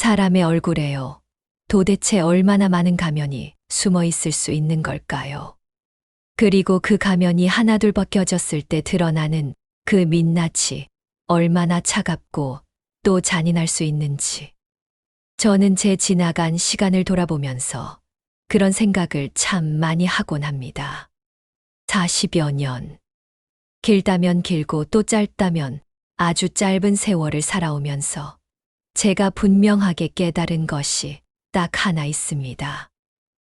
사람의 얼굴에요. 도대체 얼마나 많은 가면이 숨어 있을 수 있는 걸까요? 그리고 그 가면이 하나둘 벗겨졌을 때 드러나는 그 민낯이 얼마나 차갑고 또 잔인할 수 있는지. 저는 제 지나간 시간을 돌아보면서 그런 생각을 참 많이 하곤 합니다. 40여 년. 길다면 길고 또 짧다면 아주 짧은 세월을 살아오면서 제가 분명하게 깨달은 것이 딱 하나 있습니다.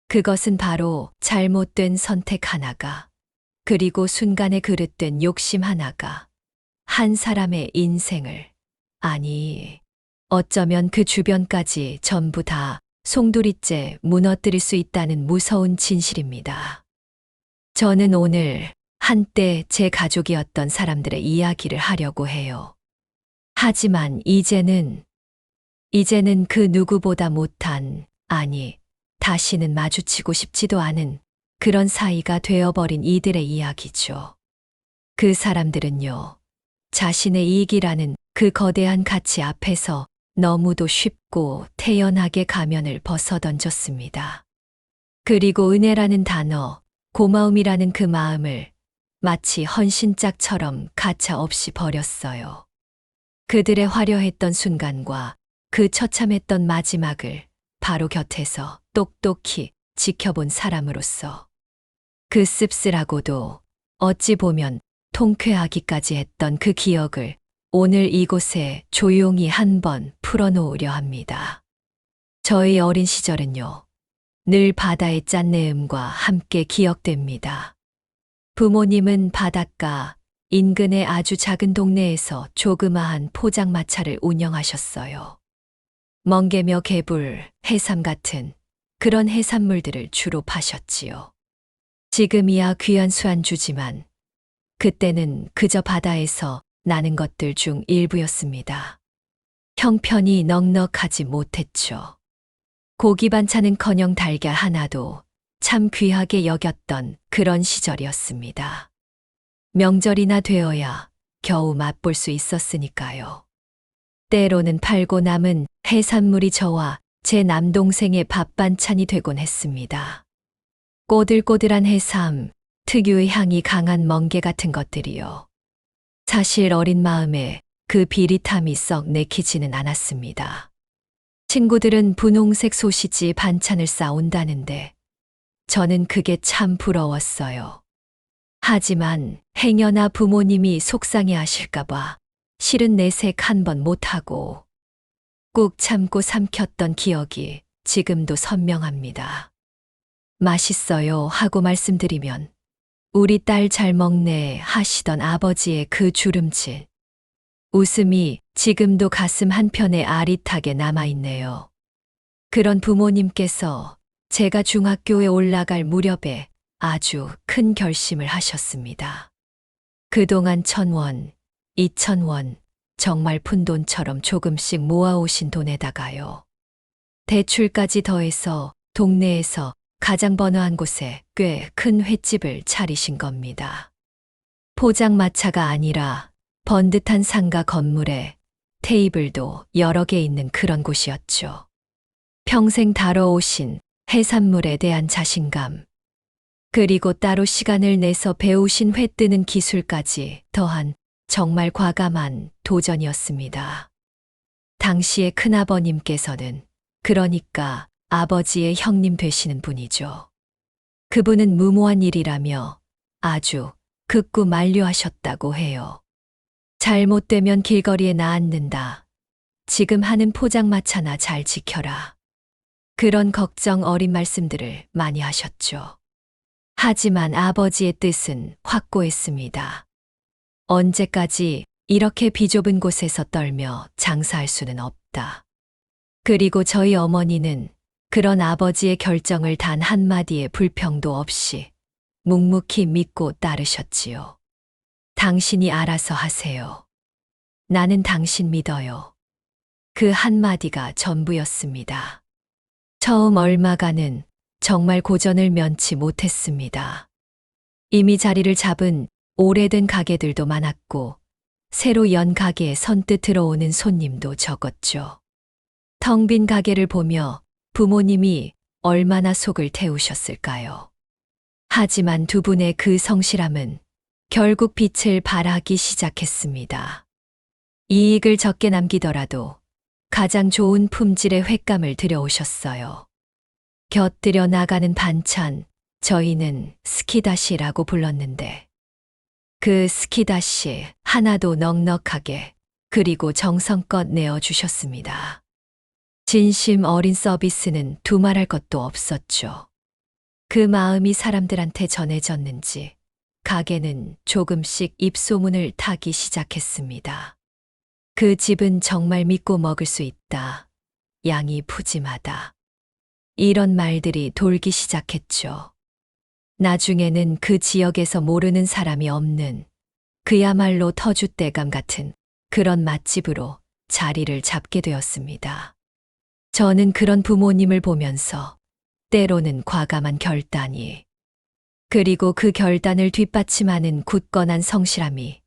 그것은 바로 잘못된 선택 하나가, 그리고 순간에 그릇된 욕심 하나가 한 사람의 인생을, 아니, 어쩌면 그 주변까지 전부 다 송두리째 무너뜨릴 수 있다는 무서운 진실입니다. 저는 오늘 한때 제 가족이었던 사람들의 이야기를 하려고 해요. 하지만 이제는 그 누구보다 못한, 아니, 다시는 마주치고 싶지도 않은 그런 사이가 되어버린 이들의 이야기죠. 그 사람들은요, 자신의 이익이라는 그 거대한 가치 앞에서 너무도 쉽고 태연하게 가면을 벗어던졌습니다. 그리고 은혜라는 단어, 고마움이라는 그 마음을 마치 헌신짝처럼 가차없이 버렸어요. 그들의 화려했던 순간과 그 처참했던 마지막을 바로 곁에서 똑똑히 지켜본 사람으로서 그 씁쓸하고도 어찌 보면 통쾌하기까지 했던 그 기억을 오늘 이곳에 조용히 한번 풀어놓으려 합니다. 저의 어린 시절은요, 늘 바다의 짠내음과 함께 기억됩니다. 부모님은 바닷가 인근의 아주 작은 동네에서 조그마한 포장마차를 운영하셨어요. 멍게며 개불, 해삼 같은 그런 해산물들을 주로 파셨지요. 지금이야 귀한 수안주지만 그때는 그저 바다에서 나는 것들 중 일부였습니다. 형편이 넉넉하지 못했죠. 고기 반찬은커녕 달걀 하나도 참 귀하게 여겼던 그런 시절이었습니다. 명절이나 되어야 겨우 맛볼 수 있었으니까요. 때로는 팔고 남은 해산물이 저와 제 남동생의 밥 반찬이 되곤 했습니다. 꼬들꼬들한 해삼, 특유의 향이 강한 멍게 같은 것들이요. 사실 어린 마음에 그 비릿함이 썩 내키지는 않았습니다. 친구들은 분홍색 소시지 반찬을 싸온다는데 저는 그게 참 부러웠어요. 하지만 행여나 부모님이 속상해 하실까봐 실은 내색 한 번 못하고 꾹 참고 삼켰던 기억이 지금도 선명합니다. 맛있어요 하고 말씀드리면 우리 딸 잘 먹네 하시던 아버지의 그 주름질. 웃음이 지금도 가슴 한편에 아릿하게 남아있네요. 그런 부모님께서 제가 중학교에 올라갈 무렵에 아주 큰 결심을 하셨습니다. 그동안 1,000원, 2,000원, 정말 푼돈처럼 조금씩 모아오신 돈에다가요. 대출까지 더해서 동네에서 가장 번화한 곳에 꽤 큰 횟집을 차리신 겁니다. 포장마차가 아니라 번듯한 상가 건물에 테이블도 여러 개 있는 그런 곳이었죠. 평생 다뤄오신 해산물에 대한 자신감, 그리고 따로 시간을 내서 배우신 회 뜨는 기술까지 더한 정말 과감한 도전이었습니다. 당시의 큰아버님께서는, 그러니까 아버지의 형님 되시는 분이죠. 그분은 무모한 일이라며 아주 극구 만류하셨다고 해요. 잘못되면 길거리에 나앉는다. 지금 하는 포장마차나 잘 지켜라. 그런 걱정 어린 말씀들을 많이 하셨죠. 하지만 아버지의 뜻은 확고했습니다. 언제까지 이렇게 비좁은 곳에서 떨며 장사할 수는 없다. 그리고 저희 어머니는 그런 아버지의 결정을 단 한마디의 불평도 없이 묵묵히 믿고 따르셨지요. 당신이 알아서 하세요. 나는 당신 믿어요. 그 한마디가 전부였습니다. 처음 얼마간은 정말 고전을 면치 못했습니다. 이미 자리를 잡은 오래된 가게들도 많았고 새로 연 가게에 선뜻 들어오는 손님도 적었죠. 텅 빈 가게를 보며 부모님이 얼마나 속을 태우셨을까요? 하지만 두 분의 그 성실함은 결국 빛을 발하기 시작했습니다. 이익을 적게 남기더라도 가장 좋은 품질의 횟감을 들여오셨어요. 곁들여 나가는 반찬, 저희는 스키다시라고 불렀는데 그 스키다시 하나도 넉넉하게 그리고 정성껏 내어주셨습니다. 진심 어린 서비스는 두말할 것도 없었죠. 그 마음이 사람들한테 전해졌는지 가게는 조금씩 입소문을 타기 시작했습니다. 그 집은 정말 믿고 먹을 수 있다. 양이 푸짐하다. 이런 말들이 돌기 시작했죠. 나중에는 그 지역에서 모르는 사람이 없는 그야말로 터줏대감 같은 그런 맛집으로 자리를 잡게 되었습니다. 저는 그런 부모님을 보면서 때로는 과감한 결단이 그리고 그 결단을 뒷받침하는 굳건한 성실함이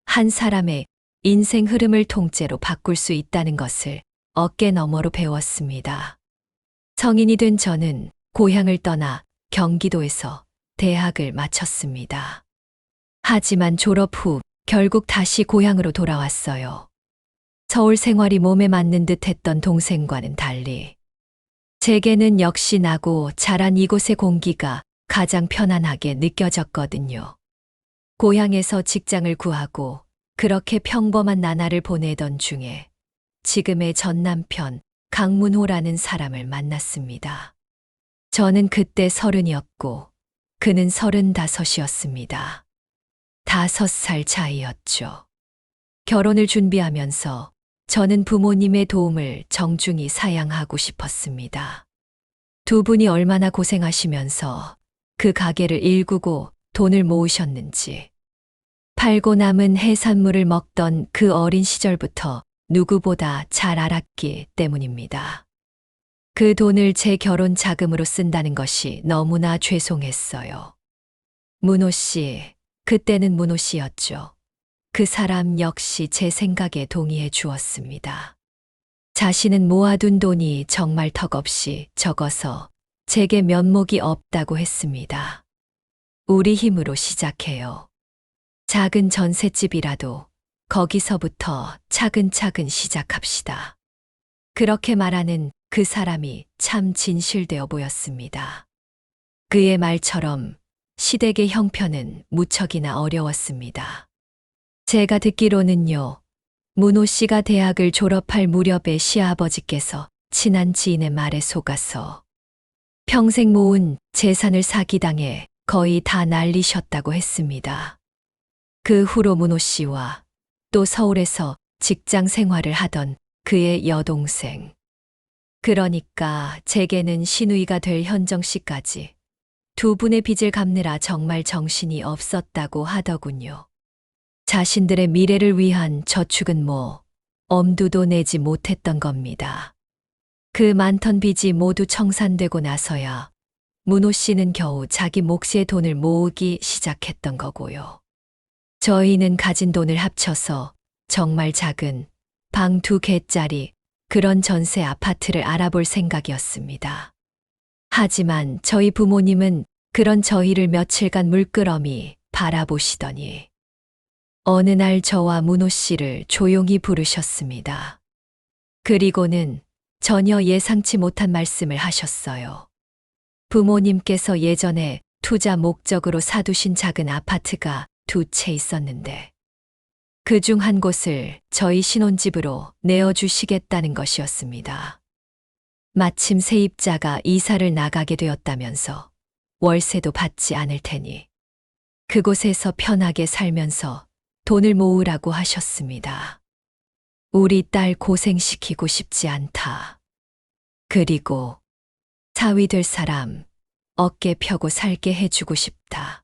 한 사람의 인생 흐름을 통째로 바꿀 수 있다는 것을 어깨너머로 배웠습니다. 성인이 된 저는 고향을 떠나 경기도에서 대학을 마쳤습니다. 하지만 졸업 후 결국 다시 고향으로 돌아왔어요. 서울 생활이 몸에 맞는 듯 했던 동생과는 달리 제게는 역시 나고 자란 이곳의 공기가 가장 편안하게 느껴졌거든요. 고향에서 직장을 구하고 그렇게 평범한 나날을 보내던 중에 지금의 전 남편 강문호라는 사람을 만났습니다. 저는 그때 30이었고 그는 35이었습니다. 5살 차이였죠. 결혼을 준비하면서 저는 부모님의 도움을 정중히 사양하고 싶었습니다. 두 분이 얼마나 고생하시면서 그 가게를 일구고 돈을 모으셨는지, 팔고 남은 해산물을 먹던 그 어린 시절부터 누구보다 잘 알았기 때문입니다. 그 돈을 제 결혼 자금으로 쓴다는 것이 너무나 죄송했어요. 문호 씨, 그때는 문호 씨였죠. 그 사람 역시 제 생각에 동의해 주었습니다. 자신은 모아둔 돈이 정말 턱없이 적어서 제게 면목이 없다고 했습니다. 우리 힘으로 시작해요. 작은 전셋집이라도 거기서부터 차근차근 시작합시다. 그렇게 말하는 그 사람이 참 진실되어 보였습니다. 그의 말처럼 시댁의 형편은 무척이나 어려웠습니다. 제가 듣기로는요, 문호 씨가 대학을 졸업할 무렵에 시아버지께서 친한 지인의 말에 속아서 평생 모은 재산을 사기당해 거의 다 날리셨다고 했습니다. 그 후로 문호 씨와 또 서울에서 직장 생활을 하던 그의 여동생, 그러니까 제게는 시누이가 될 현정 씨까지 두 분의 빚을 갚느라 정말 정신이 없었다고 하더군요. 자신들의 미래를 위한 저축은 엄두도 내지 못했던 겁니다. 그 많던 빚이 모두 청산되고 나서야 문호 씨는 겨우 자기 몫의 돈을 모으기 시작했던 거고요. 저희는 가진 돈을 합쳐서 정말 작은 방 2개짜리 그런 전세 아파트를 알아볼 생각이었습니다. 하지만 저희 부모님은 그런 저희를 며칠간 물끄러미 바라보시더니 어느 날 저와 문호 씨를 조용히 부르셨습니다. 그리고는 전혀 예상치 못한 말씀을 하셨어요. 부모님께서 예전에 투자 목적으로 사두신 작은 아파트가 2채 있었는데 그중 한 곳을 저희 신혼집으로 내어주시겠다는 것이었습니다. 마침 세입자가 이사를 나가게 되었다면서 월세도 받지 않을 테니 그곳에서 편하게 살면서 돈을 모으라고 하셨습니다. 우리 딸 고생시키고 싶지 않다. 그리고 사위 될 사람 어깨 펴고 살게 해주고 싶다.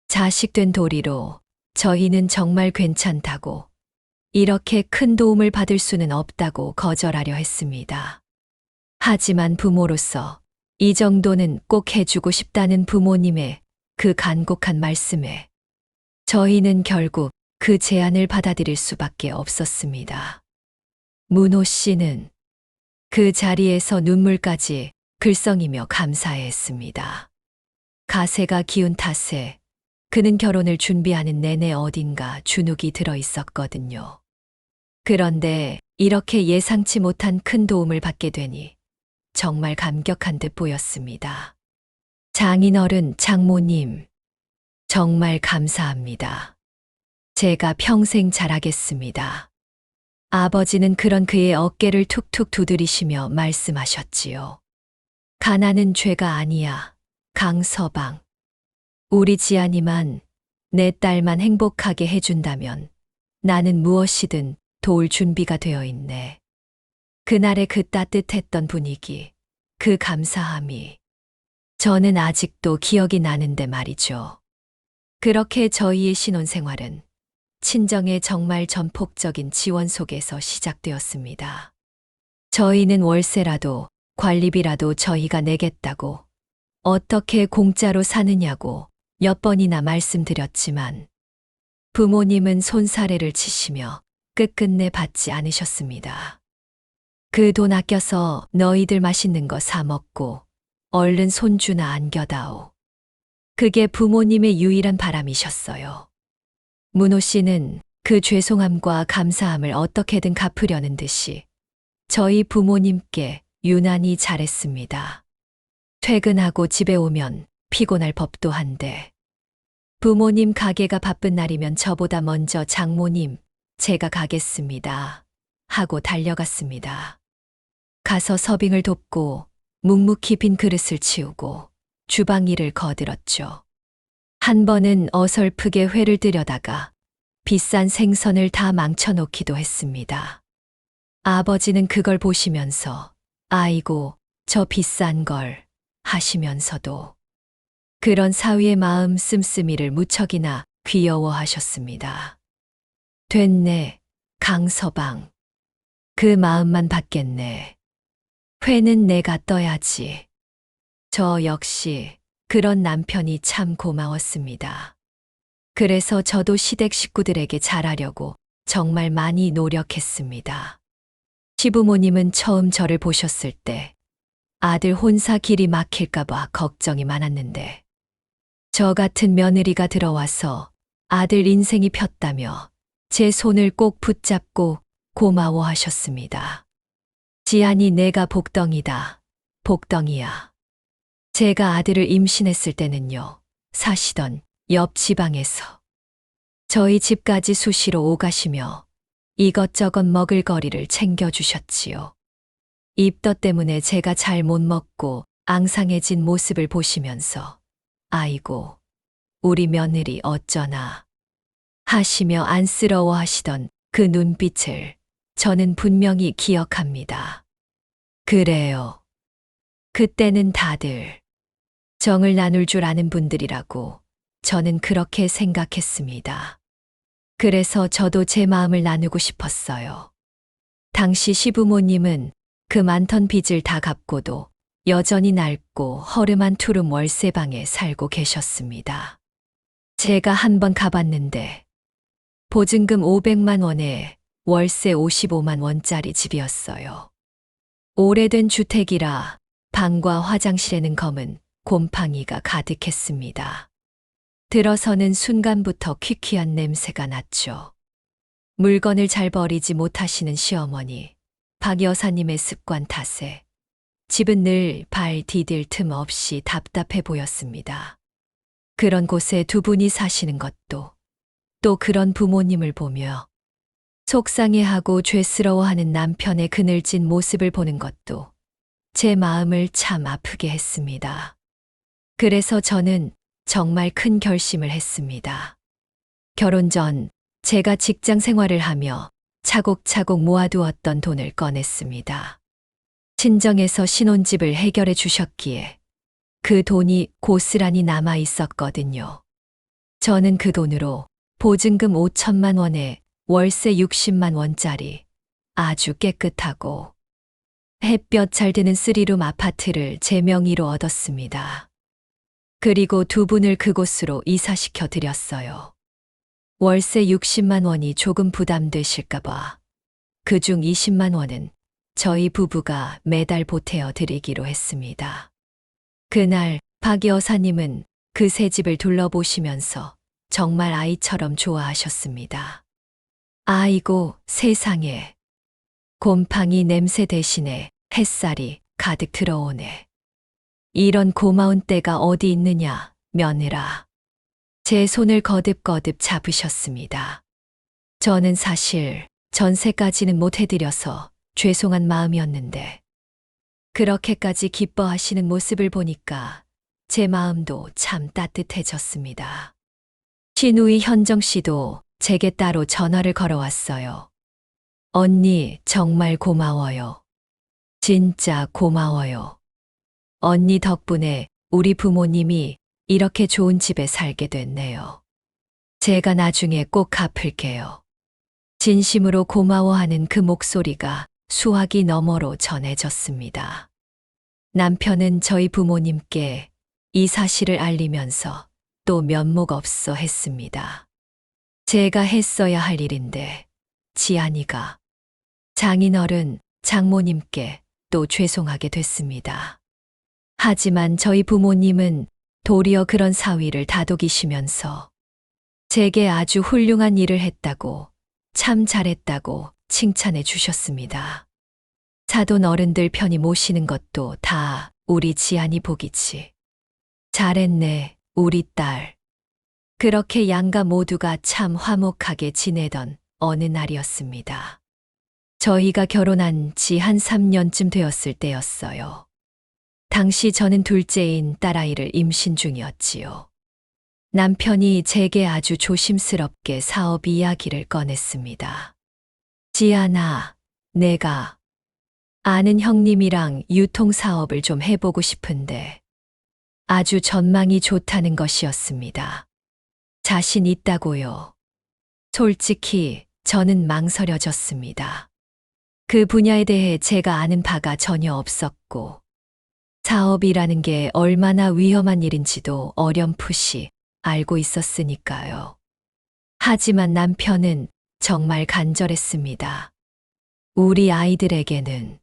자식 된 도리로 저희는 정말 괜찮다고, 이렇게 큰 도움을 받을 수는 없다고 거절하려 했습니다. 하지만 부모로서 이 정도는 꼭 해주고 싶다는 부모님의 그 간곡한 말씀에 저희는 결국 그 제안을 받아들일 수밖에 없었습니다. 문호 씨는 그 자리에서 눈물까지 글썽이며 감사해 했습니다. 가세가 기운 탓에 그는 결혼을 준비하는 내내 어딘가 주눅이 들어 있었거든요. 그런데 이렇게 예상치 못한 큰 도움을 받게 되니 정말 감격한 듯 보였습니다. 장인어른, 장모님, 정말 감사합니다. 제가 평생 잘하겠습니다. 아버지는 그런 그의 어깨를 툭툭 두드리시며 말씀하셨지요. 가난은 죄가 아니야, 강서방. 우리 지안이만, 내 딸만 행복하게 해준다면 나는 무엇이든 도울 준비가 되어 있네. 그날의 그 따뜻했던 분위기, 그 감사함이 저는 아직도 기억이 나는데 말이죠. 그렇게 저희의 신혼생활은 친정의 정말 전폭적인 지원 속에서 시작되었습니다. 저희는 월세라도 관리비라도 저희가 내겠다고 어떻게 공짜로 사느냐고 몇 번이나 말씀드렸지만 부모님은 손사래를 치시며 끝끝내 받지 않으셨습니다. 그 돈 아껴서 너희들 맛있는 거 사 먹고 얼른 손주나 안겨다오. 그게 부모님의 유일한 바람이셨어요. 문호 씨는 그 죄송함과 감사함을 어떻게든 갚으려는 듯이 저희 부모님께 유난히 잘했습니다. 퇴근하고 집에 오면 피곤할 법도 한데 부모님 가게가 바쁜 날이면 저보다 먼저 장모님, 제가 가겠습니다 하고 달려갔습니다. 가서 서빙을 돕고 묵묵히 빈 그릇을 치우고 주방 일을 거들었죠. 한 번은 어설프게 회를 들여다가 비싼 생선을 다 망쳐놓기도 했습니다. 아버지는 그걸 보시면서 아이고, 저 비싼 걸 하시면서도 그런 사위의 마음 씀씀이를 무척이나 귀여워하셨습니다. 됐네, 강서방. 그 마음만 받겠네. 회는 내가 떠야지. 저 역시 그런 남편이 참 고마웠습니다. 그래서 저도 시댁 식구들에게 잘하려고 정말 많이 노력했습니다. 시부모님은 처음 저를 보셨을 때 아들 혼사 길이 막힐까봐 걱정이 많았는데 저 같은 며느리가 들어와서 아들 인생이 폈다며 제 손을 꼭 붙잡고 고마워하셨습니다. 지안이 내가 복덩이다. 복덩이야. 제가 아들을 임신했을 때는요, 사시던 옆 지방에서 저희 집까지 수시로 오가시며 이것저것 먹을 거리를 챙겨주셨지요. 입덧 때문에 제가 잘 못 먹고 앙상해진 모습을 보시면서 아이고, 우리 며느리 어쩌나 하시며 안쓰러워 하시던 그 눈빛을 저는 분명히 기억합니다. 그래요. 그때는 다들 정을 나눌 줄 아는 분들이라고 저는 그렇게 생각했습니다. 그래서 저도 제 마음을 나누고 싶었어요. 당시 시부모님은 그 많던 빚을 다 갚고도 여전히 낡고 허름한 투룸 월세방에 살고 계셨습니다. 제가 한번 가봤는데 보증금 500만 원에 월세 55만 원짜리 집이었어요. 오래된 주택이라 방과 화장실에는 검은 곰팡이가 가득했습니다. 들어서는 순간부터 퀴퀴한 냄새가 났죠. 물건을 잘 버리지 못하시는 시어머니, 박 여사님의 습관 탓에 집은 늘 발 디딜 틈 없이 답답해 보였습니다. 그런 곳에 두 분이 사시는 것도 또 그런 부모님을 보며 속상해하고 죄스러워하는 남편의 그늘진 모습을 보는 것도 제 마음을 참 아프게 했습니다. 그래서 저는 정말 큰 결심을 했습니다. 결혼 전 제가 직장 생활을 하며 차곡차곡 모아두었던 돈을 꺼냈습니다. 친정에서 신혼집을 해결해 주셨기에 그 돈이 고스란히 남아 있었거든요. 저는 그 돈으로 보증금 5천만 원에 월세 60만 원짜리 아주 깨끗하고 햇볕 잘 드는 3룸 아파트를 제 명의로 얻었습니다. 그리고 두 분을 그곳으로 이사시켜 드렸어요. 월세 60만 원이 조금 부담되실까봐 그중 20만 원은 저희 부부가 매달 보태어 드리기로 했습니다. 그날 박 여사님은 그 새 집을 둘러보시면서 정말 아이처럼 좋아하셨습니다. 아이고 세상에. 곰팡이 냄새 대신에 햇살이 가득 들어오네. 이런 고마운 때가 어디 있느냐, 며느라. 제 손을 거듭거듭 잡으셨습니다. 저는 사실 전세까지는 못 해드려서 죄송한 마음이었는데, 그렇게까지 기뻐하시는 모습을 보니까 제 마음도 참 따뜻해졌습니다. 신우이 현정 씨도 제게 따로 전화를 걸어왔어요. 언니 정말 고마워요. 진짜 고마워요. 언니 덕분에 우리 부모님이 이렇게 좋은 집에 살게 됐네요. 제가 나중에 꼭 갚을게요. 진심으로 고마워하는 그 목소리가 수화기 너머로 전해졌습니다. 남편은 저희 부모님께 이 사실을 알리면서 또 면목 없어 했습니다. 제가 했어야 할 일인데 지안이가. 장인어른, 장모님께 또 죄송하게 됐습니다. 하지만 저희 부모님은 도리어 그런 사위를 다독이시면서 제게 아주 훌륭한 일을 했다고, 참 잘했다고 칭찬해 주셨습니다. 사돈 어른들 편히 모시는 것도 다 우리 지안이 복이지. 잘했네, 우리 딸. 그렇게 양가 모두가 참 화목하게 지내던 어느 날이었습니다. 저희가 결혼한 지 한 3년쯤 되었을 때였어요. 당시 저는 둘째인 딸아이를 임신 중이었지요. 남편이 제게 아주 조심스럽게 사업 이야기를 꺼냈습니다. 지안아, 내가 아는 형님이랑 유통사업을 좀 해보고 싶은데 아주 전망이 좋다는 것이었습니다. 자신 있다고요. 솔직히 저는 망설여졌습니다. 그 분야에 대해 제가 아는 바가 전혀 없었고, 사업이라는 게 얼마나 위험한 일인지도 어렴풋이 알고 있었으니까요. 하지만 남편은 정말 간절했습니다. 우리 아이들에게는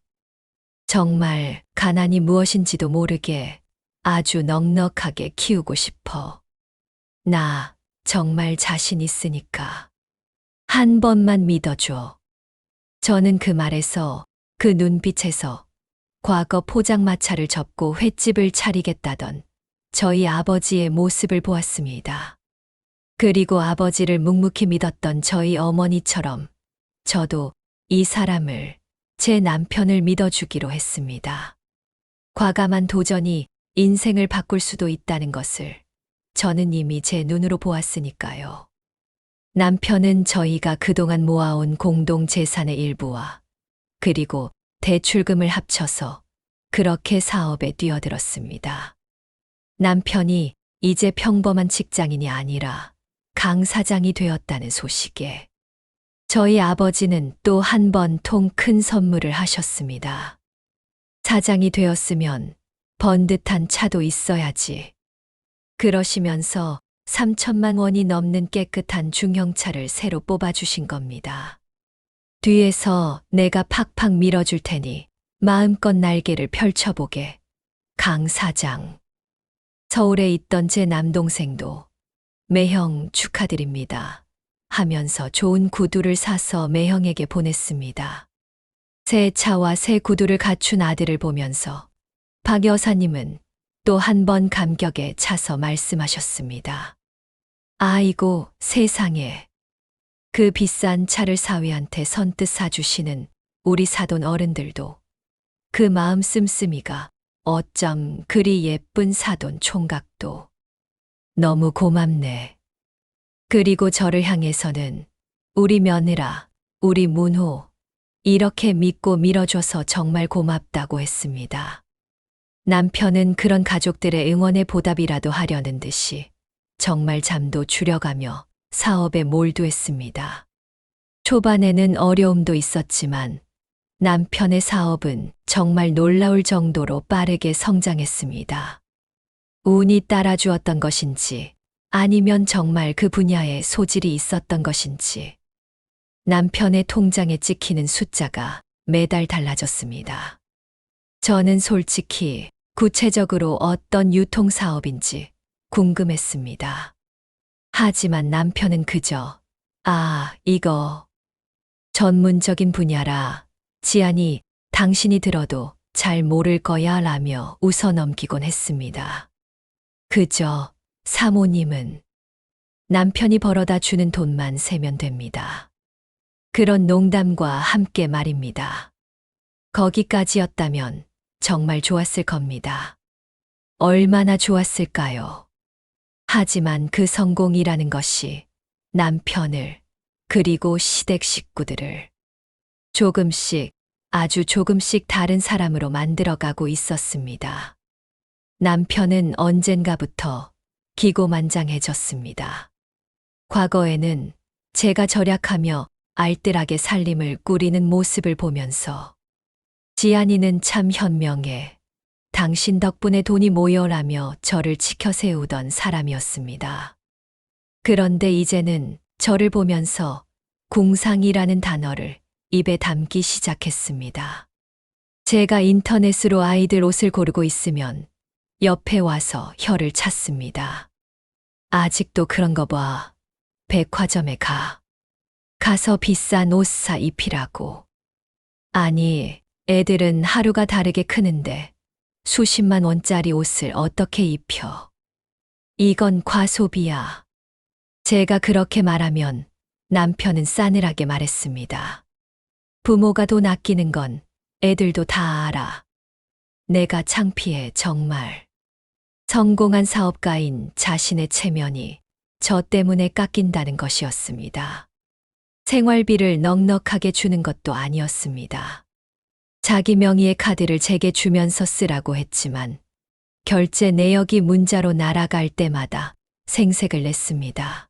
정말 가난이 무엇인지도 모르게 아주 넉넉하게 키우고 싶어. 나 정말 자신 있으니까 한 번만 믿어줘. 저는 그 말에서, 그 눈빛에서 과거 포장마차를 접고 횟집을 차리겠다던 저희 아버지의 모습을 보았습니다. 그리고 아버지를 묵묵히 믿었던 저희 어머니처럼 저도 이 사람을, 제 남편을 믿어주기로 했습니다. 과감한 도전이 인생을 바꿀 수도 있다는 것을 저는 이미 제 눈으로 보았으니까요. 남편은 저희가 그동안 모아온 공동 재산의 일부와 그리고 대출금을 합쳐서 그렇게 사업에 뛰어들었습니다. 남편이 이제 평범한 직장인이 아니라 강 사장이 되었다는 소식에 저희 아버지는 또 한 번 통 큰 선물을 하셨습니다. 사장이 되었으면 번듯한 차도 있어야지. 그러시면서 3천만 원이 넘는 깨끗한 중형차를 새로 뽑아주신 겁니다. 뒤에서 내가 팍팍 밀어줄 테니 마음껏 날개를 펼쳐보게. 강 사장. 서울에 있던 제 남동생도 매형 축하드립니다 하면서 좋은 구두를 사서 매형에게 보냈습니다. 새 차와 새 구두를 갖춘 아들을 보면서 박 여사님은 또 한 번 감격에 차서 말씀하셨습니다. 아이고 세상에. 그 비싼 차를 사위한테 선뜻 사주시는 우리 사돈 어른들도 그 마음 씀씀이가 어쩜 그리 예쁜 사돈 총각도 너무 고맙네. 그리고 저를 향해서는 우리 며느라, 우리 문호, 이렇게 믿고 밀어줘서 정말 고맙다고 했습니다. 남편은 그런 가족들의 응원의 보답이라도 하려는 듯이 정말 잠도 줄여가며 사업에 몰두했습니다. 초반에는 어려움도 있었지만 남편의 사업은 정말 놀라울 정도로 빠르게 성장했습니다. 운이 따라주었던 것인지 아니면 정말 그 분야에 소질이 있었던 것인지 남편의 통장에 찍히는 숫자가 매달 달라졌습니다. 저는 솔직히 구체적으로 어떤 유통사업인지 궁금했습니다. 하지만 남편은 그저, 이거 전문적인 분야라 지안이 당신이 들어도 잘 모를 거야 라며 웃어넘기곤 했습니다. 그저 사모님은 남편이 벌어다 주는 돈만 세면 됩니다. 그런 농담과 함께 말입니다. 거기까지였다면 정말 좋았을 겁니다. 얼마나 좋았을까요? 하지만 그 성공이라는 것이 남편을 그리고 시댁 식구들을 조금씩 아주 조금씩 다른 사람으로 만들어가고 있었습니다. 남편은 언젠가부터 기고만장해졌습니다. 과거에는 제가 절약하며 알뜰하게 살림을 꾸리는 모습을 보면서 지안이는 참 현명해. 당신 덕분에 돈이 모여라며 저를 지켜 세우던 사람이었습니다. 그런데 이제는 저를 보면서 궁상이라는 단어를 입에 담기 시작했습니다. 제가 인터넷으로 아이들 옷을 고르고 있으면 옆에 와서 혀를 찼습니다. 아직도 그런 거 봐. 백화점에 가서 비싼 옷 사 입히라고. 아니, 애들은 하루가 다르게 크는데 수십만 원짜리 옷을 어떻게 입혀? 이건 과소비야. 제가 그렇게 말하면 남편은 싸늘하게 말했습니다. 부모가 돈 아끼는 건 애들도 다 알아. 내가 창피해 정말. 성공한 사업가인 자신의 체면이 저 때문에 깎인다는 것이었습니다. 생활비를 넉넉하게 주는 것도 아니었습니다. 자기 명의의 카드를 제게 주면서 쓰라고 했지만 결제 내역이 문자로 날아갈 때마다 생색을 냈습니다.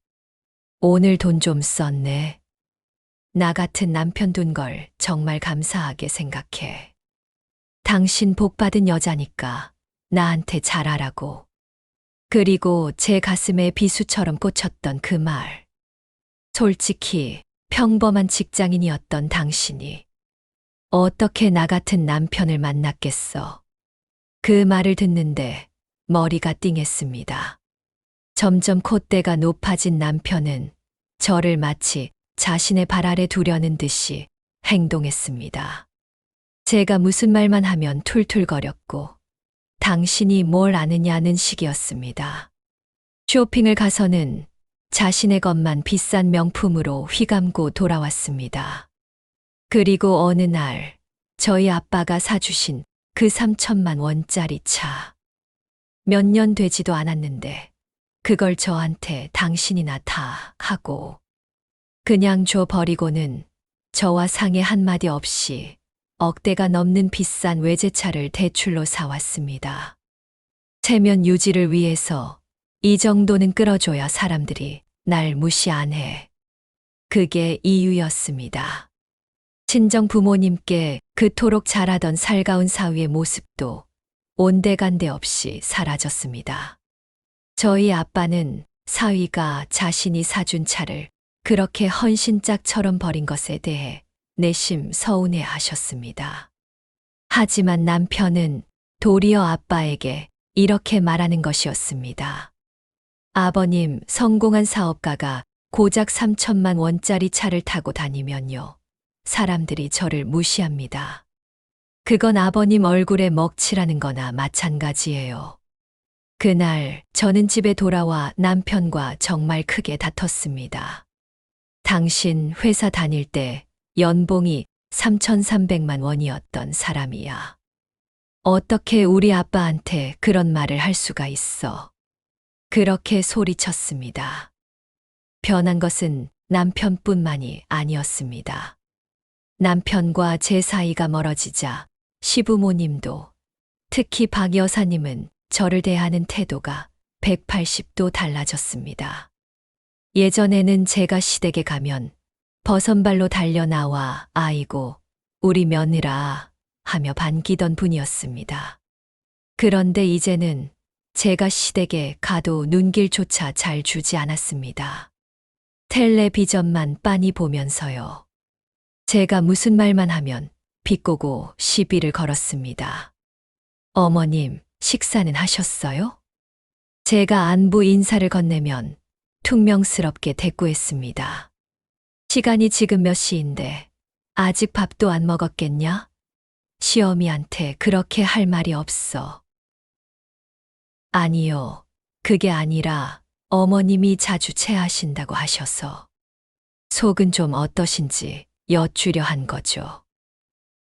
오늘 돈 좀 썼네. 나 같은 남편 둔 걸 정말 감사하게 생각해. 당신 복 받은 여자니까 나한테 잘하라고. 그리고 제 가슴에 비수처럼 꽂혔던 그 말. 솔직히 평범한 직장인이었던 당신이 어떻게 나 같은 남편을 만났겠어. 그 말을 듣는데 머리가 띵했습니다. 점점 콧대가 높아진 남편은 저를 마치 자신의 발 아래 두려는 듯이 행동했습니다. 제가 무슨 말만 하면 툴툴거렸고 당신이 뭘 아느냐는 식이었습니다. 쇼핑을 가서는 자신의 것만 비싼 명품으로 휘감고 돌아왔습니다. 그리고 어느 날 저희 아빠가 사주신 그 3천만 원짜리 차. 몇 년 되지도 않았는데 그걸 저한테 당신이나 타 하고 그냥 줘버리고는 저와 상의 한마디 없이 억대가 넘는 비싼 외제차를 대출로 사왔습니다. 체면 유지를 위해서 이 정도는 끌어줘야 사람들이 날 무시 안 해. 그게 이유였습니다. 친정 부모님께 그토록 잘하던 살가운 사위의 모습도 온데간데 없이 사라졌습니다. 저희 아빠는 사위가 자신이 사준 차를 그렇게 헌신짝처럼 버린 것에 대해 내심 서운해 하셨습니다. 하지만 남편은 도리어 아빠에게 이렇게 말하는 것이었습니다. 아버님, 성공한 사업가가 고작 3천만 원짜리 차를 타고 다니면요. 사람들이 저를 무시합니다. 그건 아버님 얼굴에 먹칠하는 거나 마찬가지예요. 그날 저는 집에 돌아와 남편과 정말 크게 다퉜습니다. 당신 회사 다닐 때 연봉이 3,300만 원이었던 사람이야. 어떻게 우리 아빠한테 그런 말을 할 수가 있어? 그렇게 소리쳤습니다. 변한 것은 남편뿐만이 아니었습니다. 남편과 제 사이가 멀어지자 시부모님도, 특히 박 여사님은 저를 대하는 태도가 180도 달라졌습니다. 예전에는 제가 시댁에 가면 버선발로 달려 나와 아이고, 우리 며느라 하며 반기던 분이었습니다. 그런데 이제는 제가 시댁에 가도 눈길조차 잘 주지 않았습니다. 텔레비전만 빤히 보면서요. 제가 무슨 말만 하면 비꼬고 시비를 걸었습니다. 어머님, 식사는 하셨어요? 제가 안부 인사를 건네면 퉁명스럽게 대꾸했습니다. 시간이 지금 몇 시인데 아직 밥도 안 먹었겠냐? 시어미한테 그렇게 할 말이 없어. 아니요. 그게 아니라 어머님이 자주 체하신다고 하셔서 속은 좀 어떠신지 여쭈려 한 거죠.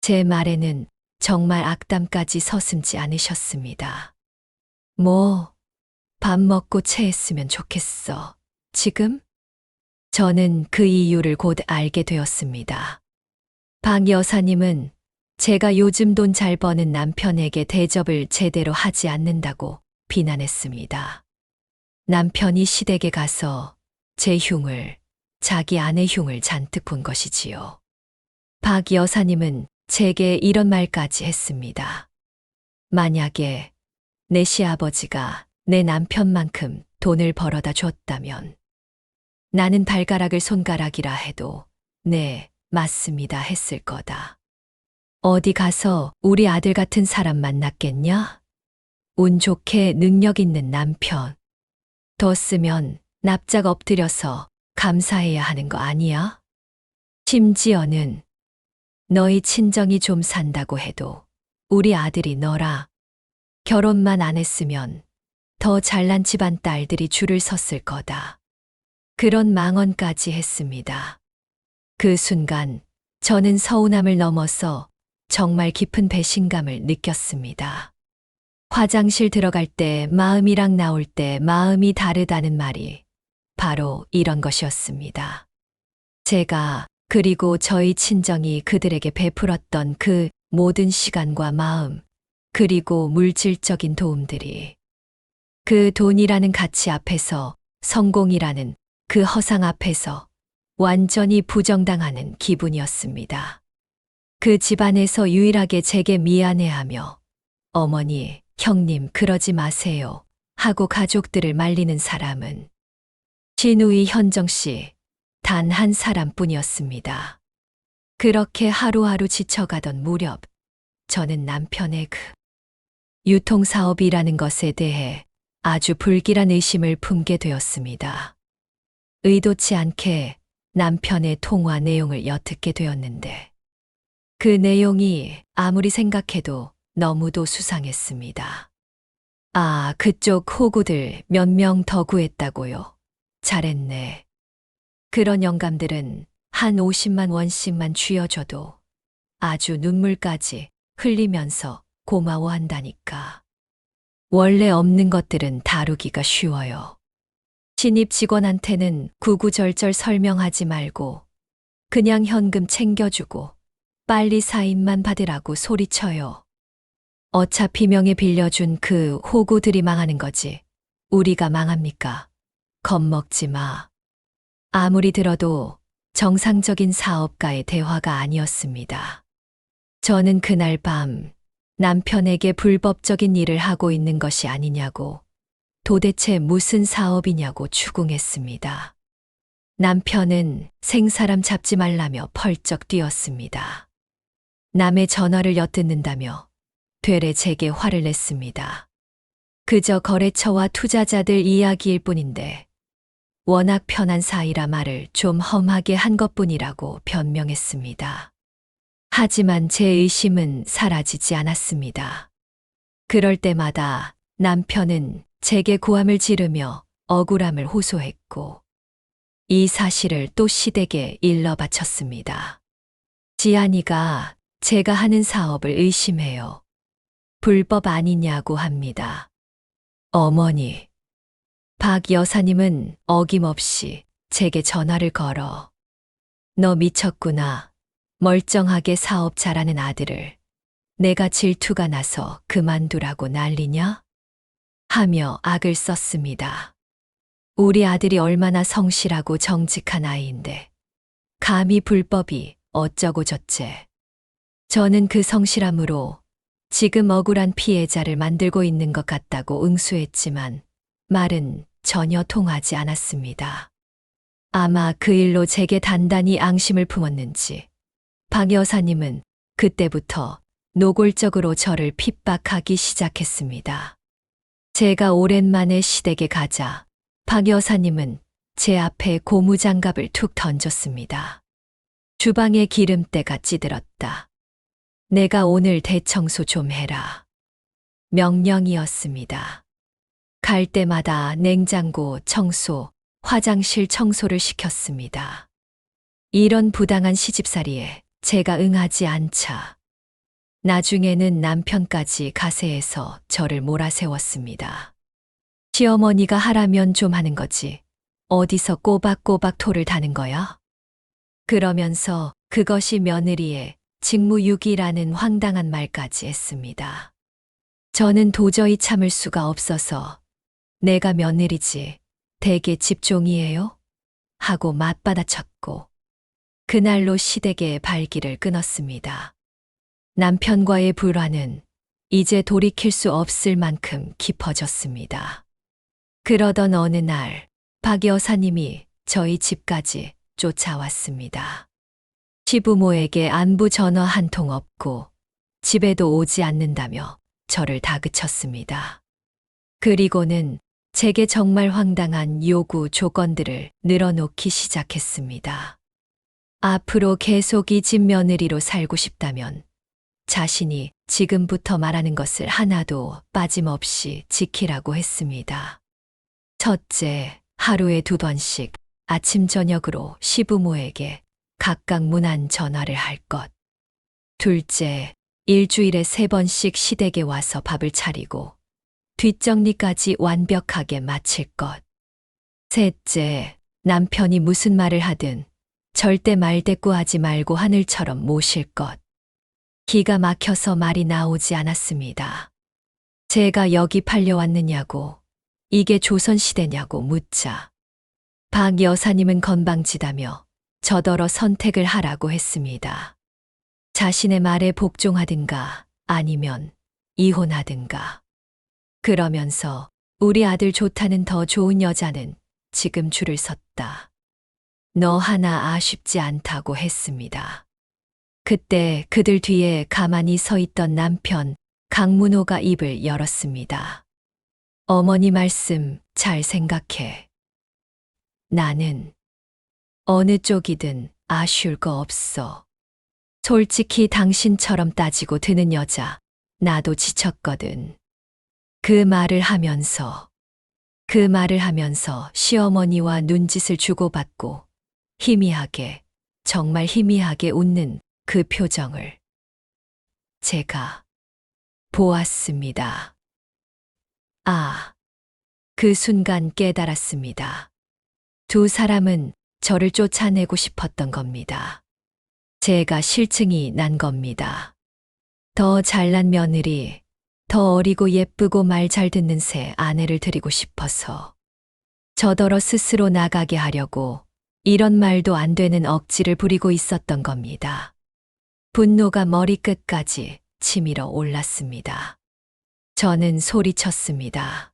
제 말에는 정말 악담까지 서슴지 않으셨습니다. 뭐, 밥 먹고 체했으면 좋겠어. 지금? 저는 그 이유를 곧 알게 되었습니다. 박 여사님은 제가 요즘 돈 잘 버는 남편에게 대접을 제대로 하지 않는다고 비난했습니다. 남편이 시댁에 가서 제 흉을, 자기 아내 흉을 잔뜩 본 것이지요. 박 여사님은 제게 이런 말까지 했습니다. 만약에 내 시아버지가 내 남편만큼 돈을 벌어다 줬다면 나는 발가락을 손가락이라 해도 네, 맞습니다 했을 거다. 어디 가서 우리 아들 같은 사람 만났겠냐? 운 좋게 능력 있는 남편. 더 쓰면 납작 엎드려서 감사해야 하는 거 아니야? 심지어는 너희 친정이 좀 산다고 해도 우리 아들이 너라. 결혼만 안 했으면 더 잘난 집안 딸들이 줄을 섰을 거다. 그런 망언까지 했습니다. 그 순간 저는 서운함을 넘어서 정말 깊은 배신감을 느꼈습니다. 화장실 들어갈 때 마음이랑 나올 때 마음이 다르다는 말이 바로 이런 것이었습니다. 제가 그리고 저희 친정이 그들에게 베풀었던 그 모든 시간과 마음, 그리고 물질적인 도움들이 그 돈이라는 가치 앞에서 성공이라는 그 허상 앞에서 완전히 부정당하는 기분이었습니다. 그 집안에서 유일하게 제게 미안해하며 어머니, 형님 그러지 마세요 하고 가족들을 말리는 사람은 신우이 현정 씨 단 한 사람뿐이었습니다. 그렇게 하루하루 지쳐가던 무렵 저는 남편의 그 유통사업이라는 것에 대해 아주 불길한 의심을 품게 되었습니다. 의도치 않게 남편의 통화 내용을 엿듣게 되었는데 그 내용이 아무리 생각해도 너무도 수상했습니다. 아, 그쪽 호구들 몇 명 더 구했다고요. 잘했네. 그런 영감들은 한 50만 원씩만 쥐어줘도 아주 눈물까지 흘리면서 고마워한다니까. 원래 없는 것들은 다루기가 쉬워요. 신입 직원한테는 구구절절 설명하지 말고 그냥 현금 챙겨주고 빨리 사인만 받으라고 소리쳐요. 어차피 명예 빌려준 그 호구들이 망하는 거지. 우리가 망합니까? 겁먹지 마. 아무리 들어도 정상적인 사업가의 대화가 아니었습니다. 저는 그날 밤 남편에게 불법적인 일을 하고 있는 것이 아니냐고, 도대체 무슨 사업이냐고 추궁했습니다. 남편은 생사람 잡지 말라며 펄쩍 뛰었습니다. 남의 전화를 엿듣는다며 되레 제게 화를 냈습니다. 그저 거래처와 투자자들 이야기일 뿐인데 워낙 편한 사이라 말을 좀 험하게 한 것뿐이라고 변명했습니다. 하지만 제 의심은 사라지지 않았습니다. 그럴 때마다 남편은 제게 고함을 지르며 억울함을 호소했고 이 사실을 또 시댁에 일러 바쳤습니다. 지안이가 제가 하는 사업을 의심해요. 불법 아니냐고 합니다. 어머니, 박 여사님은 어김없이 제게 전화를 걸어 너 미쳤구나. 멀쩡하게 사업 잘하는 아들을 내가 질투가 나서 그만두라고 난리냐? 하며 악을 썼습니다. 우리 아들이 얼마나 성실하고 정직한 아이인데 감히 불법이 어쩌고 저째. 저는 그 성실함으로 지금 억울한 피해자를 만들고 있는 것 같다고 응수했지만 말은 전혀 통하지 않았습니다. 아마 그 일로 제게 단단히 앙심을 품었는지 박 여사님은 그때부터 노골적으로 저를 핍박하기 시작했습니다. 제가 오랜만에 시댁에 가자 박 여사님은 제 앞에 고무장갑을 툭 던졌습니다. 주방에 기름때가 찌들었다. 내가 오늘 대청소 좀 해라. 명령이었습니다. 갈 때마다 냉장고 청소, 화장실 청소를 시켰습니다. 이런 부당한 시집살이에 제가 응하지 않자 나중에는 남편까지 가세해서 저를 몰아세웠습니다. 시어머니가 하라면 좀 하는 거지. 어디서 꼬박꼬박 토를 다는 거야? 그러면서 그것이 며느리의 직무유기라는 황당한 말까지 했습니다. 저는 도저히 참을 수가 없어서 내가 며느리지 대개 집종이에요? 하고 맞받아쳤고 그날로 시댁의 발길을 끊었습니다. 남편과의 불화는 이제 돌이킬 수 없을 만큼 깊어졌습니다. 그러던 어느 날 박 여사님이 저희 집까지 쫓아왔습니다. 시부모에게 안부 전화 한 통 없고 집에도 오지 않는다며 저를 다그쳤습니다. 그리고는 제게 정말 황당한 요구 조건들을 늘어놓기 시작했습니다. 앞으로 계속 이 집 며느리로 살고 싶다면 자신이 지금부터 말하는 것을 하나도 빠짐없이 지키라고 했습니다. 첫째, 하루에 2번씩 아침 저녁으로 시부모에게 각각 문안 전화를 할 것. 둘째, 일주일에 3번씩 시댁에 와서 밥을 차리고 뒷정리까지 완벽하게 마칠 것. 셋째, 남편이 무슨 말을 하든 절대 말대꾸하지 말고 하늘처럼 모실 것. 기가 막혀서 말이 나오지 않았습니다. 제가 여기 팔려왔느냐고, 이게 조선시대냐고 묻자 박 여사님은 건방지다며 저더러 선택을 하라고 했습니다. 자신의 말에 복종하든가 아니면 이혼하든가. 그러면서 우리 아들 좋다는 더 좋은 여자는 지금 줄을 섰다. 너 하나 아쉽지 않다고 했습니다. 그때 그들 뒤에 가만히 서 있던 남편 강문호가 입을 열었습니다. 어머니 말씀 잘 생각해. 나는 어느 쪽이든 아쉬울 거 없어. 솔직히 당신처럼 따지고 드는 여자 나도 지쳤거든. 그 말을 하면서 시어머니와 눈짓을 주고받고 희미하게, 정말 희미하게 웃는 그 표정을 제가 보았습니다. 그 순간 깨달았습니다. 두 사람은 저를 쫓아내고 싶었던 겁니다. 제가 실증이 난 겁니다. 더 잘난 며느리, 더 어리고 예쁘고 말 잘 듣는 새 아내를 드리고 싶어서 저더러 스스로 나가게 하려고 이런 말도 안 되는 억지를 부리고 있었던 겁니다. 분노가 머리끝까지 치밀어 올랐습니다. 저는 소리쳤습니다.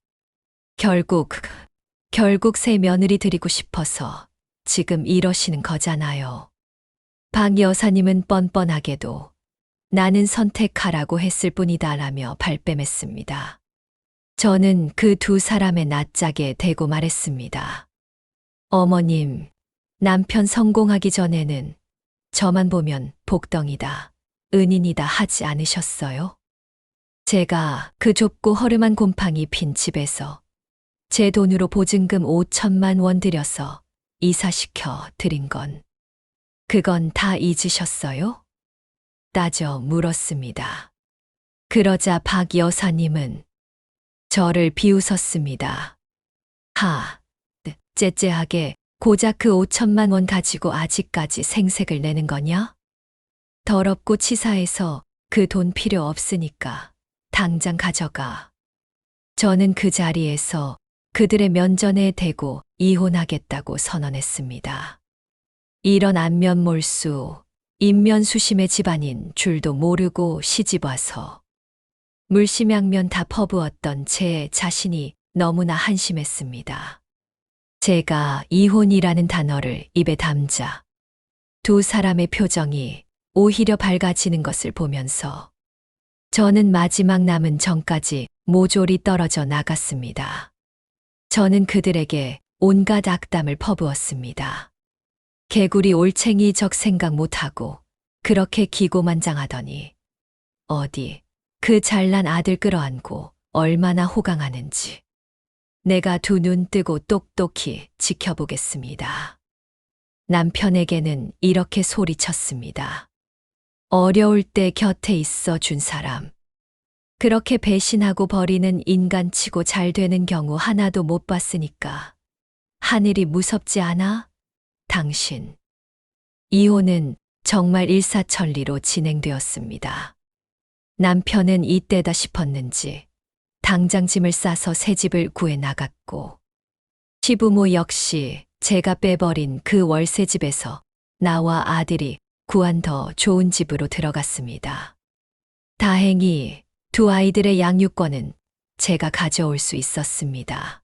결국 새 며느리 드리고 싶어서 지금 이러시는 거잖아요. 박 여사님은 뻔뻔하게도 나는 선택하라고 했을 뿐이다라며 발뺌했습니다. 저는 그 두 사람의 낯짝에 대고 말했습니다. 어머님, 남편 성공하기 전에는 저만 보면 복덩이다, 은인이다 하지 않으셨어요? 제가 그 좁고 허름한 곰팡이 빈 집에서 제 돈으로 보증금 5천만 원 들여서 이사시켜 드린 건 그건 다 잊으셨어요? 따져 물었습니다. 그러자 박 여사님은 저를 비웃었습니다. 째째하게 고작 그 5천만 원 가지고 아직까지 생색을 내는 거냐? 더럽고 치사해서 그 돈 필요 없으니까 당장 가져가. 저는 그 자리에서 그들의 면전에 대고 이혼하겠다고 선언했습니다. 이런 안면몰수, 인면수심의 집안인 줄도 모르고 시집와서 물심양면 다 퍼부었던 제 자신이 너무나 한심했습니다. 제가 이혼이라는 단어를 입에 담자 두 사람의 표정이 오히려 밝아지는 것을 보면서 저는 마지막 남은 정까지 모조리 떨어져 나갔습니다. 저는 그들에게 온갖 악담을 퍼부었습니다. 개구리 올챙이 적 생각 못하고 그렇게 기고만장하더니 어디 그 잘난 아들 끌어안고 얼마나 호강하는지 내가 두 눈 뜨고 똑똑히 지켜보겠습니다. 남편에게는 이렇게 소리쳤습니다. 어려울 때 곁에 있어 준 사람. 그렇게 배신하고 버리는 인간치고 잘 되는 경우 하나도 못 봤으니까. 하늘이 무섭지 않아? 당신. 이혼은 정말 일사천리로 진행되었습니다. 남편은 이때다 싶었는지 당장 짐을 싸서 새 집을 구해 나갔고 시부모 역시 제가 빼버린 그 월세집에서 나와 아들이 구한 더 좋은 집으로 들어갔습니다. 다행히 두 아이들의 양육권은 제가 가져올 수 있었습니다.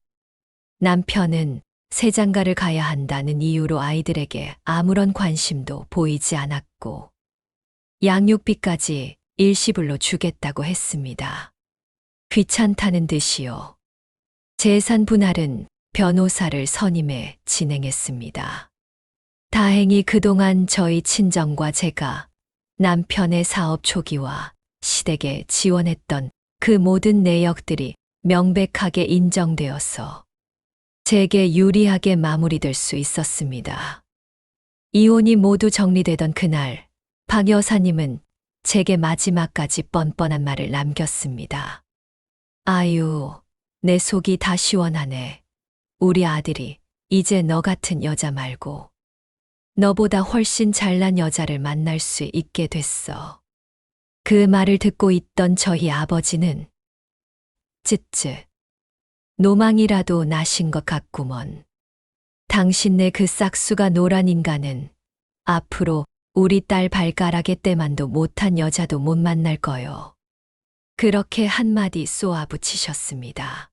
남편은 새장가를 가야 한다는 이유로 아이들에게 아무런 관심도 보이지 않았고 양육비까지 일시불로 주겠다고 했습니다. 귀찮다는 듯이요. 재산 분할은 변호사를 선임해 진행했습니다. 다행히 그동안 저희 친정과 제가 남편의 사업 초기와 시댁에 지원했던 그 모든 내역들이 명백하게 인정되어서 제게 유리하게 마무리될 수 있었습니다. 이혼이 모두 정리되던 그날 박 여사님은 제게 마지막까지 뻔뻔한 말을 남겼습니다. 아유, 내 속이 다 시원하네. 우리 아들이 이제 너 같은 여자 말고 너보다 훨씬 잘난 여자를 만날 수 있게 됐어. 그 말을 듣고 있던 저희 아버지는 쯧쯧. 노망이라도 나신 것 같구먼. 당신네 그 싹수가 노란 인간은 앞으로 우리 딸 발가락에 때만도 못한 여자도 못 만날 거요. 그렇게 한마디 쏘아붙이셨습니다.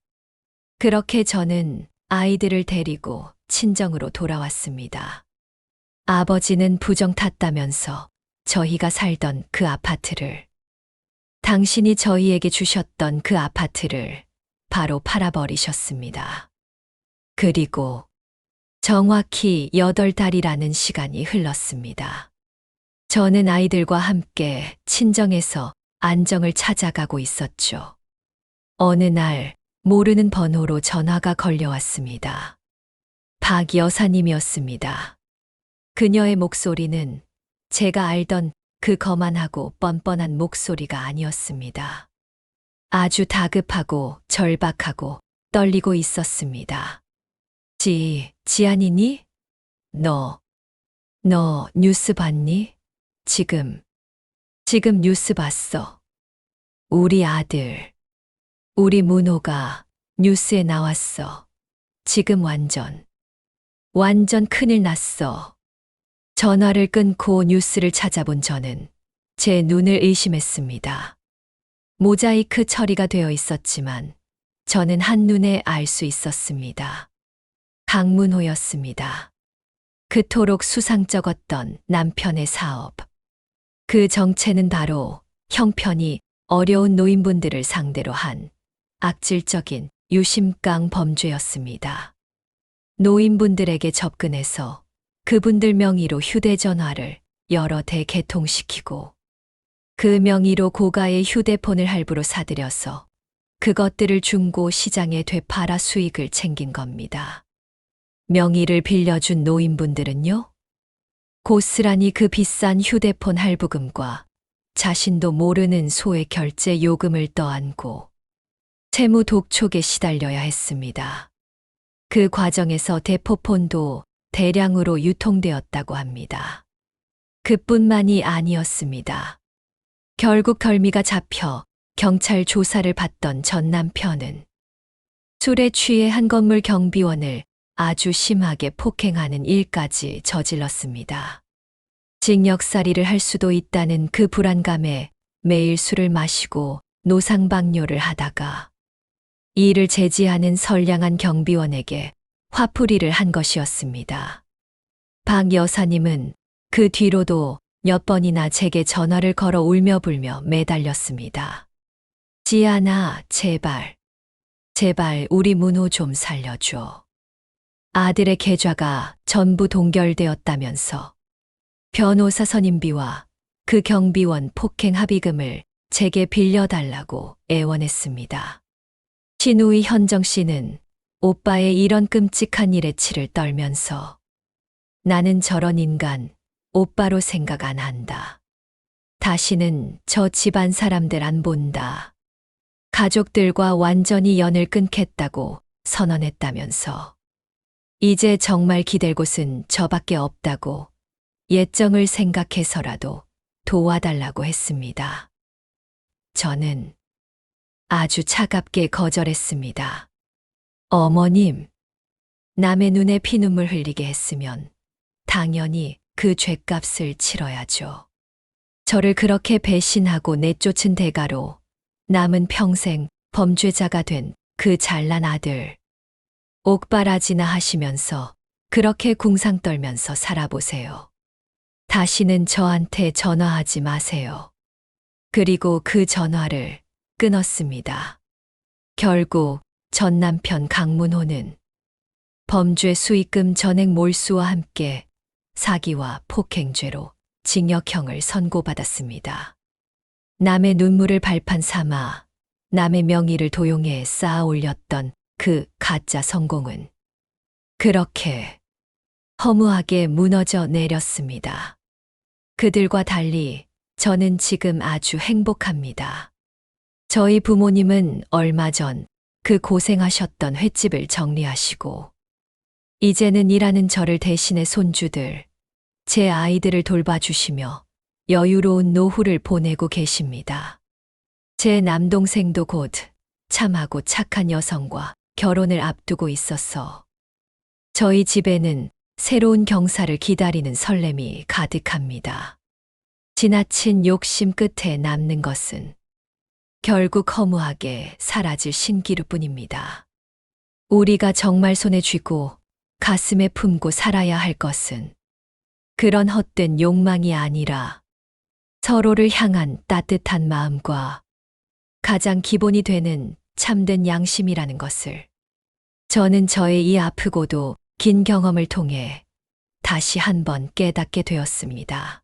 그렇게 저는 아이들을 데리고 친정으로 돌아왔습니다. 아버지는 부정 탔다면서 저희가 살던 그 아파트를, 당신이 저희에게 주셨던 그 아파트를 바로 팔아버리셨습니다. 그리고 정확히 8달이라는 시간이 흘렀습니다. 저는 아이들과 함께 친정에서 안정을 찾아가고 있었죠. 어느 날 모르는 번호로 전화가 걸려왔습니다. 박 여사님이었습니다. 그녀의 목소리는 제가 알던 그 거만하고 뻔뻔한 목소리가 아니었습니다. 아주 다급하고 절박하고 떨리고 있었습니다. 지안이니? 너 뉴스 봤니? 지금 뉴스 봤어. 우리 아들, 우리 문호가 뉴스에 나왔어. 지금 완전 큰일 났어. 전화를 끊고 뉴스를 찾아본 저는 제 눈을 의심했습니다. 모자이크 처리가 되어 있었지만 저는 한눈에 알 수 있었습니다. 강문호였습니다. 그토록 수상쩍었던 남편의 사업. 그 정체는 바로 형편이 어려운 노인분들을 상대로 한 악질적인 유심강 범죄였습니다. 노인분들에게 접근해서 그분들 명의로 휴대전화를 여러 대 개통시키고 그 명의로 고가의 휴대폰을 할부로 사들여서 그것들을 중고 시장에 되팔아 수익을 챙긴 겁니다. 명의를 빌려준 노인분들은요? 고스란히 그 비싼 휴대폰 할부금과 자신도 모르는 소액 결제 요금을 떠안고 채무 독촉에 시달려야 했습니다. 그 과정에서 대포폰도 대량으로 유통되었다고 합니다. 그뿐만이 아니었습니다. 결국 덜미가 잡혀 경찰 조사를 받던 전 남편은 술에 취해 한 건물 경비원을 아주 심하게 폭행하는 일까지 저질렀습니다. 징역살이를 할 수도 있다는 그 불안감에 매일 술을 마시고 노상방뇨를 하다가 이를 제지하는 선량한 경비원에게 화풀이를 한 것이었습니다. 박 여사님은 그 뒤로도 몇 번이나 제게 전화를 걸어 울며 불며 매달렸습니다. 지아나, 제발. 제발 우리 문호 좀 살려줘. 아들의 계좌가 전부 동결되었다면서 변호사 선임비와 그 경비원 폭행 합의금을 제게 빌려달라고 애원했습니다. 신우이 현정 씨는 오빠의 이런 끔찍한 일에 치를 떨면서 나는 저런 인간 오빠로 생각 안 한다. 다시는 저 집안 사람들 안 본다. 가족들과 완전히 연을 끊겠다고 선언했다면서 이제 정말 기댈 곳은 저밖에 없다고 예정을 생각해서라도 도와달라고 했습니다. 저는 아주 차갑게 거절했습니다. 어머님, 남의 눈에 피눈물 흘리게 했으면 당연히 그 죗값을 치러야죠. 저를 그렇게 배신하고 내쫓은 대가로 남은 평생 범죄자가 된 그 잘난 아들, 옥바라지나 하시면서 그렇게 궁상 떨면서 살아보세요. 다시는 저한테 전화하지 마세요. 그리고 그 전화를 끊었습니다. 결국 전 남편 강문호는 범죄 수익금 전액 몰수와 함께 사기와 폭행죄로 징역형을 선고받았습니다. 남의 눈물을 발판 삼아 남의 명의를 도용해 쌓아 올렸던 그 가짜 성공은 그렇게 허무하게 무너져 내렸습니다. 그들과 달리 저는 지금 아주 행복합니다. 저희 부모님은 얼마 전 그 고생하셨던 횟집을 정리하시고 이제는 일하는 저를 대신해 손주들, 제 아이들을 돌봐주시며 여유로운 노후를 보내고 계십니다. 제 남동생도 곧 참하고 착한 여성과 결혼을 앞두고 있어서 저희 집에는 새로운 경사를 기다리는 설렘이 가득합니다. 지나친 욕심 끝에 남는 것은 결국 허무하게 사라질 신기루뿐입니다. 우리가 정말 손에 쥐고 가슴에 품고 살아야 할 것은 그런 헛된 욕망이 아니라 서로를 향한 따뜻한 마음과 가장 기본이 되는 참된 양심이라는 것을 저는 저의 이 아프고도 긴 경험을 통해 다시 한번 깨닫게 되었습니다.